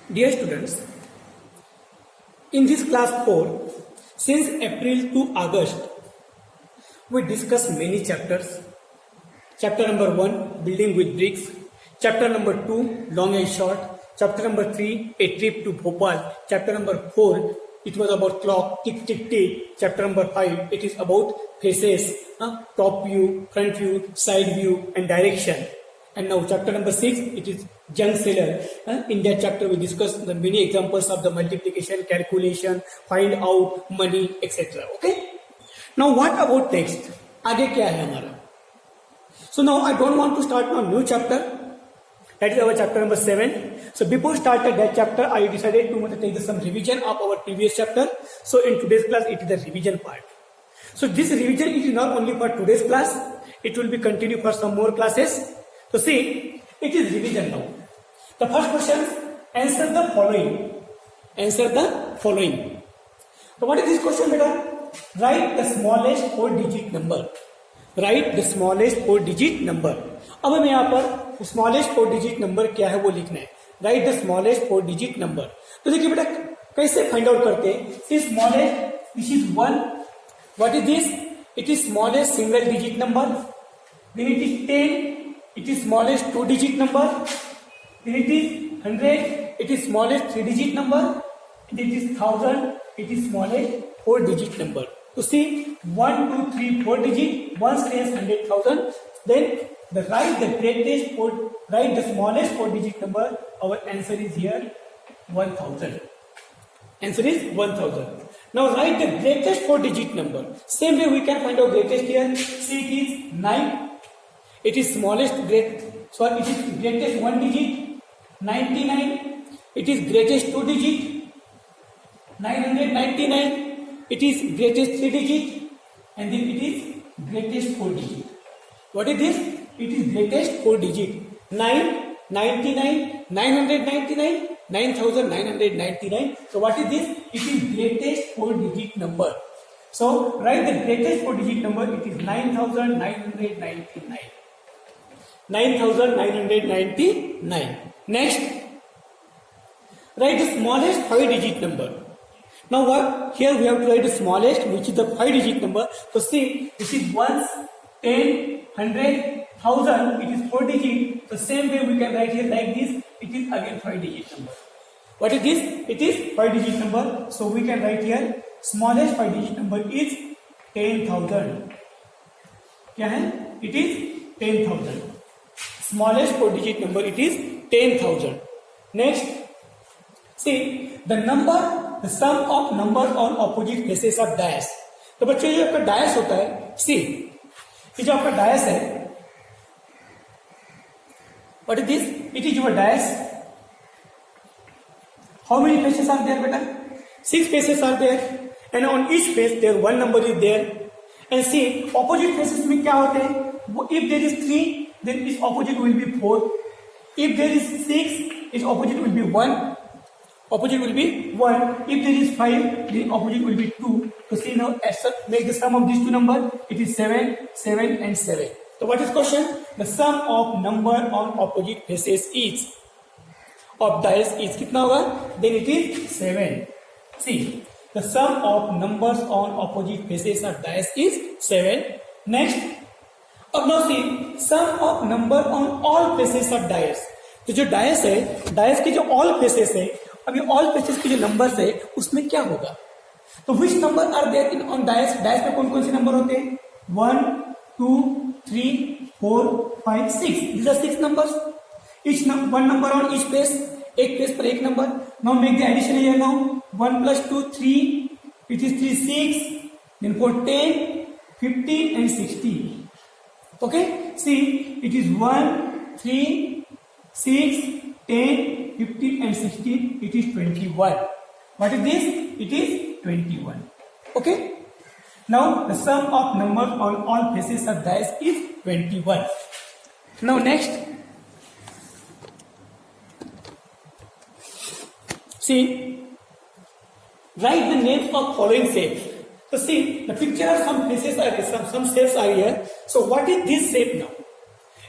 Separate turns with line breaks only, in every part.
Dear students, in this class 4, since April to August, we discuss many chapters. Chapter number 1, Building with Bricks. Chapter number 2, Long and Short. Chapter number 3, A Trip to Bhopal. Chapter number 4, it was about clock, tick, tick, tick. Chapter number 5, it is about faces, top view, front view, side view, and direction. And now chapter number 6, it is junk seller. In that chapter, we discuss the many examples of the multiplication, calculation, find out, money, etc. Okay? Now what about text? आगे क्या है हमारा? So now I don't want to start a new chapter. That is our chapter number 7. So before starting that chapter, I decided to take some revision of our previous chapter. So in today's class, it is the revision part. So this revision is not only for today's class, it will be continued for some more classes. So see, it is revision now. The first question, answer the following. Answer the following. So what is this question, beta? Write the smallest 4-digit number. Write the smallest 4-digit number. अब हमें यहाँ पर smallest 4-digit number क्या है वो लिखना है. Write the smallest 4-digit number. तो देखिए बेटा कैसे फाइंड आउट करते हैं. Smallest, this is 1. What is this? It is smallest single digit number. Then it is 10. It is smallest 2-digit number. Then it is 100. It is smallest 3-digit number. And it is 1000. It is smallest 4-digit number. So see, 1, 2, 3, 4 digit. Once less 100,000. Then write the smallest 4-digit number. Our answer is here 1000. Answer is 1000. Now write the greatest 4-digit number. Same way we can find out greatest here. See, it is 9. It is smallest it is greatest 1 digit, 99. It is greatest 2 digit, 999. It is greatest 3 digit, and then it is greatest 4 digit. What is this? It is greatest 4 digit. 9, 99, 999, 9999. So what is this? It is greatest 4-digit number. So write the greatest 4-digit number. It is 9999. 9999. Next, write the smallest 5-digit number. Now what? Here we have to write the smallest, which is the 5-digit number. So see, this is ones, 10, 100, 1000. It is 4 digit. The same way we can write here like this. It is again 5-digit number. What is this? It is 5-digit number. So we can write here smallest 5-digit number is 10,000. क्या है? It is 10,000. Smallest 4-digit number, it is 10,000. Next, see the sum of number on opposite faces of dice. तो बच्चों ये आपका DISE होता है. See, ये जो आपका डायस है, what is this? It is your dice. How many faces are there, beta? 6 faces are there, and on each face there one number is there. And see, opposite faces में क्या होते हैं? If there is 3, then its opposite will be 4. If there is 6, its opposite will be 1. Opposite will be 1. If there is 5, the opposite will be 2. So see now, make the sum of these two numbers. It is 7, 7 and 7. So what is question? The sum of number on opposite faces is of dice is कितना होगा? Then it is 7. See, the sum of numbers on opposite faces of dice is 7. Next, अब now see, sum of number on all faces of dice. तो जो DISE है, DISE के जो all faces है, अब ये ऑल फेसेस के जो नंबर्स है, उसमें क्या होगा? तो which number are there in on dice? Dice में कौन कौन से नंबर होते हैं? 1, 2, 3, 4, 5, 6. These are 6 numbers. One number on each face. एक फेस पर एक number. Now make the addition here now. 1 plus 2, 3. It is 3, 6. Then 4, 10, 15 and 16. Okay, see, it is 1, 3, 6, 10, 15 and 16. It is 21. What is this? It is 21. Okay. Now the sum of numbers on all faces of dice is 21. Now next, see, write the names of following shapes. So see, the picture of some faces are some shapes are here. So what is this shape now?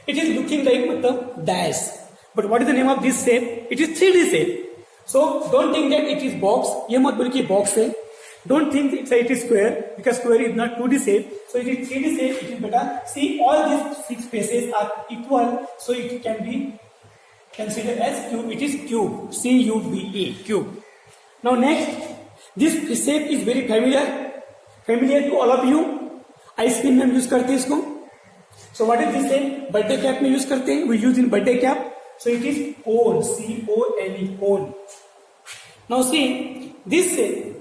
It is looking like the dice. But what is the name of this shape? It is 3D shape. So don't think that it is box. ये मत बोलो कि box है. Don't think it is square because square is not 2D shape. So it is 3D shape. It is better. See, all these 6 faces are equal, so it can be considered as cube. It is cube. C-U-B-E, cube. Now next, this shape is very familiar to all of you. Ice cream में हम use करते हैं इसको. So what is this shape? Birthday cap में use करते हैं. We use in birthday cap. So it is cone. C-O-N-E, cone. Now see, this shape,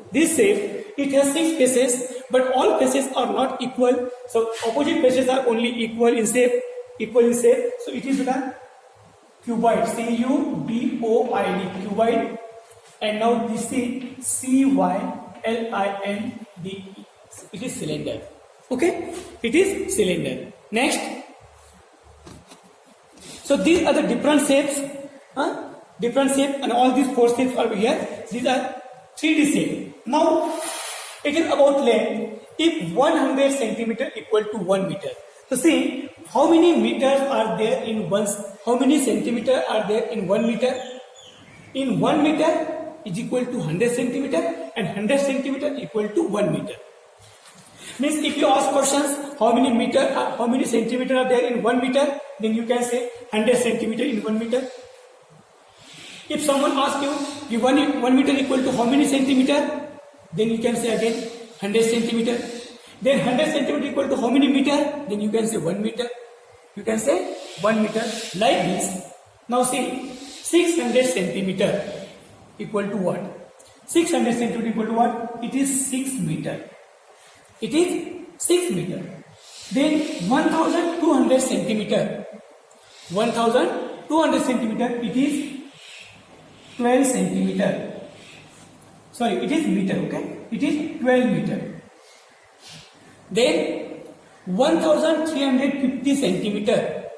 it has 6 faces, but all faces are not equal. So opposite faces are only equal in shape. So it is a cuboid. C-U-B-O-I-D, cuboid. And now this is C-Y-L-I-N-D-E. It is cylinder. Okay? It is cylinder. Next. So these are the different shapes. Different shape, and all these 4 shapes are here. These are 3D shape. Now it is about length. If 100 centimeter equal to 1 meter. So see how many meters are there in how many centimeter are there in 1 meter? In 1 meter is equal to 100 centimeter, and 100 centimeter equal to 1 meter. Means if you ask questions how many centimeter are there in 1 meter, then you can say 100 centimeter in 1 meter. If someone asks you 1 meter equal to how many centimeter, then you can say again 100 centimeter. Then 100 centimeter equal to how many meter, then you can say 1 meter. You can say 1 meter like this. Now see, 600 centimeter equal to what? 600 centimeter equal to what? It is 6 meter. It is 6 meter. Then 1200 centimeter. 1200 centimeter, it is 12 centimeter. Sorry, it is meter, okay? It is 12 meter. Then 1350 centimeter.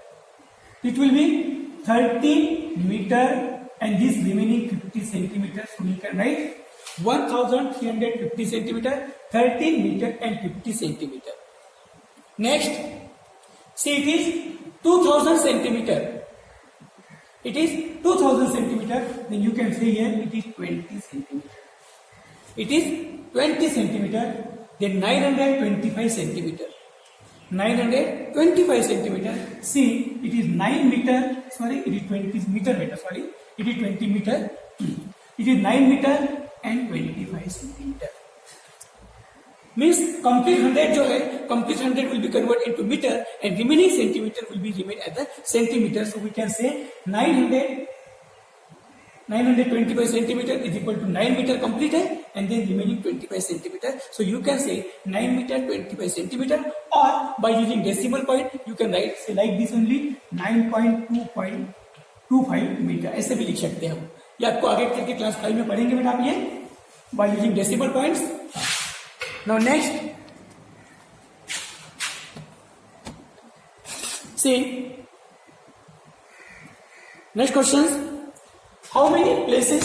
It will be 13 meter, and this remaining 50 centimeters, so we can write 1350 centimeter, 13 meter and 50 centimeter. Next, see, it is 2000 centimeter. It is 2000 centimeter, then you can say here it is 20 centimeter. It is 20 centimeter, then 925 centimeter. 925 centimeter. See, it is 9 meter, sorry, it is 20 meter, sorry, it is 20 meter. It is 9 meter and 25 centimeter. Means complete 100 जो है, complete 100 will be converted into meter, and remaining centimeter will be remain as the centimeter. So we can say 925 centimeter is equal to 9 meter complete है, and then remaining 25 centimeter. So you can say 9 meter 25 centimeter, or by using decimal point you can write say like this only 9.25 meter. ऐसे भी लिख सकते हैं हम. ये आपको आगे करके क्लास 5 में पढ़ेंगे बेटा आप ये by using decimal points. Now next, see, next questions. How many places?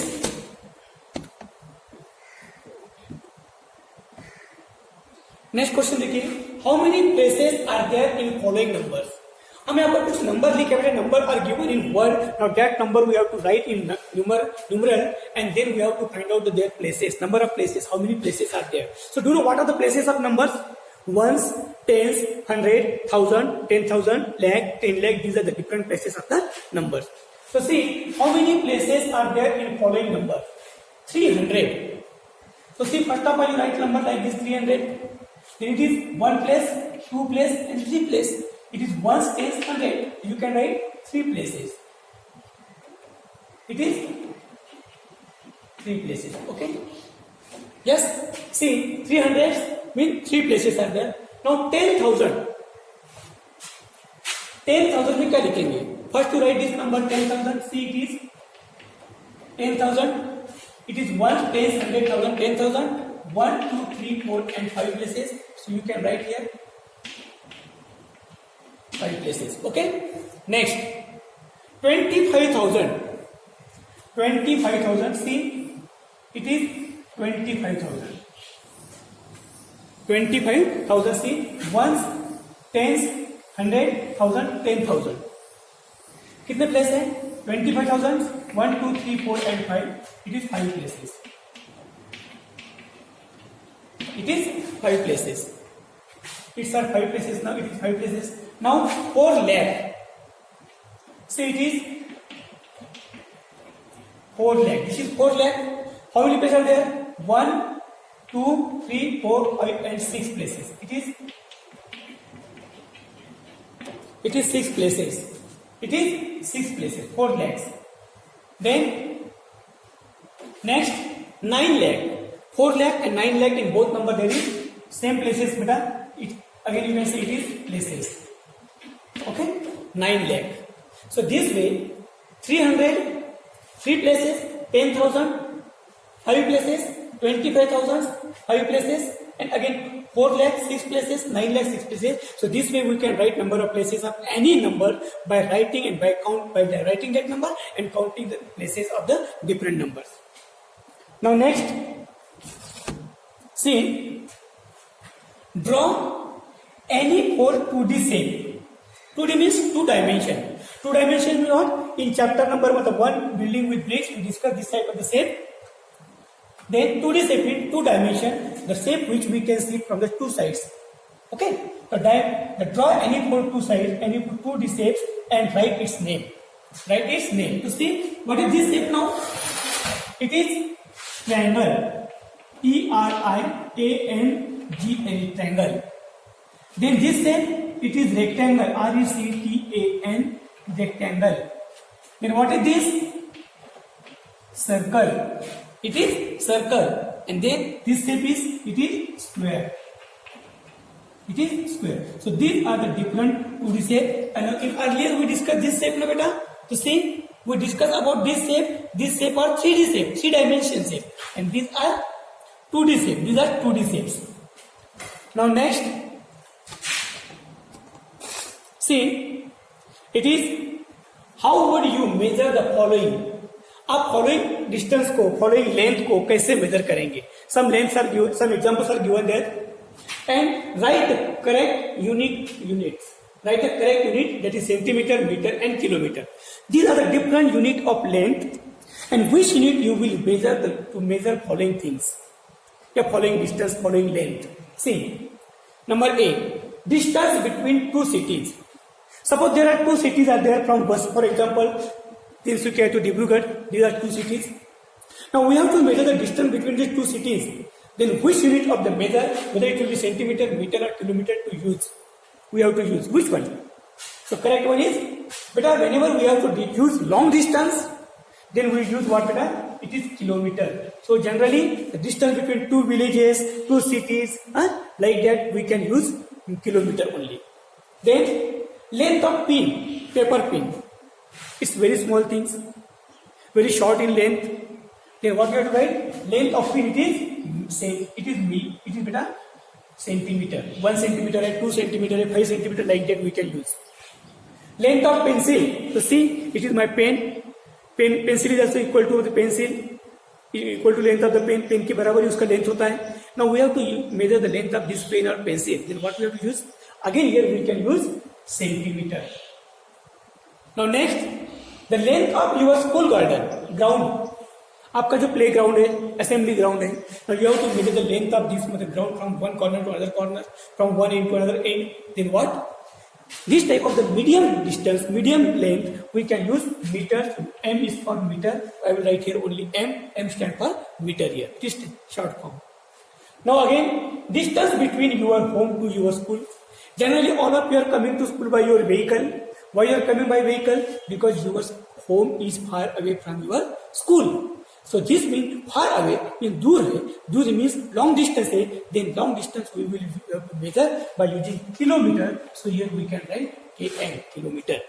Next question देखिए. How many places are there in following numbers? हमें यहाँ पर कुछ नंबर लिखे हुए, number are given in word. Now that number we have to write in numeral, and then we have to find out their places, number of places, how many places are there. So do you know what are the places of numbers? Ones, tens, 100, 1000, 10,000, lakh, 10 lakh. These are the different places of the numbers. So see, how many places are there in following number? 300. So see, first of all you write number like this 300. Then it is 1 place, 2 place and 3 place. It is 1 tens, 100. You can write 3 places. It is 3 places. Okay. Yes. See, 300 means 3 places are there. Now 10,000. 10,000 में क्या लिखेंगे? First to write this number 10,000. See, it is 10,000. It is 1 tens, 100,000, 10,000. 1, 2, 3, 4 and 5 places. So you can write here 5 places. Okay. Next, 25,000. 25,000. See, it is 25,000. 25,000. See, ones, tens, 100,000, 10,000. कितने place है? 25,000. 1, 2, 3, 4 and 5. It is 5 places. It is 5 places. It's our 5 places now. It is 5 places. Now 4 lakh. So it is 4 lakh. This is 4 lakh. How many places are there? 1, 2, 3, 4, 5 and 6 places. It is 6 places. It is 6 places. 4 lakhs. Then next 9 lakh. 4 lakh and 9 lakh in both number there is same places, beta. Again you can say it is places. Okay, 9 lakh. So this way 300, 3 places, 10,000, 5 places, 25,000, 5 places, and again 4 lakh, 6 places, 9 lakh, 6 places. So this way we can write number of places of any number by writing and by writing that number and counting the places of the different numbers. Now next, see, draw any 4 2D shape. 2D means 2 dimension. 2 dimension means what? In chapter number 1, building with bricks, we discuss this type of the shape. Then 2D shape means 2 dimension, the shape which we can see from the 2 sides. Okay? So draw any 4 2 sides, any 2D shapes and write its name. Write its name. To see what is this shape now? It is triangle. TRIANGLE, triangle. Then this shape, it is rectangle. RECTAN, rectangle. Then what is this? Circle. It is circle. And then this shape is, it is square. It is square. So these are the different 2D shape. And if earlier we discussed this shape, na beta. To see, we discussed about this shape. This shape are 3D shape, 3 dimension shape. And these are 2D shape. These are 2D shapes. Now next, see, it is how would you measure the following? आप following distance को, following length को कैसे measure करेंगे? Some lengths are given, some examples are given there, and write the correct units. Write the correct unit, that is centimeter, meter, and kilometer. These are the different unit of length, and which unit you will measure to measure following things. Yeah, following distance, following length. See, number A, distance between 2 cities. Suppose there are 2 cities are there from bus, for example, Tinsukia to Dibrugarh. These are 2 cities. Now we have to measure the distance between these 2 cities. Then which unit of the measure, whether it will be centimeter, meter, or kilometer to use? We have to use which one? So correct one is, beta, whenever we have to use long distance, then we use what, beta? It is kilometer. So generally the distance between 2 villages, 2 cities, like that we can use kilometer only. Then length of pin, paper pin. It's very small things, very short in length. Then what we have to write? Length of pin, it is beta centimeter. 1 centimeter and 2 centimeter and 5 centimeter, like that we can use. Length of pencil. So see, it is my pen. Pencil is also equal to the pencil, equal to length of the pen. Pen के बराबर ही उसका length होता है. Now we have to measure the length of this pen or pencil. Then what we have to use? Again here we can use centimeter. Now next, the length of your school garden, ground. आपका जो play ground है, assembly ground है, now you have to measure the length of this ground from one corner to another corner, from one end to another end. Then what? This type of the medium distance, medium length, we can use meters. M is for meter. I will write here only M. M stands for meter here. Just short form. Now again, distance between your home to your school. Generally, all of you are coming to school by your vehicle. Why you are coming by vehicle? Because your home is far away from your school. So this means far away, means दूर है. दूर means long distance है. Then long distance we will measure by using kilometer. So here we can write km, kilometer.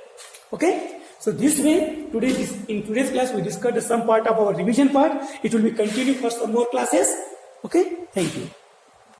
Okay. So this way, in today's class we discussed some part of our revision part. It will be continued for some more classes. Okay. Thank you.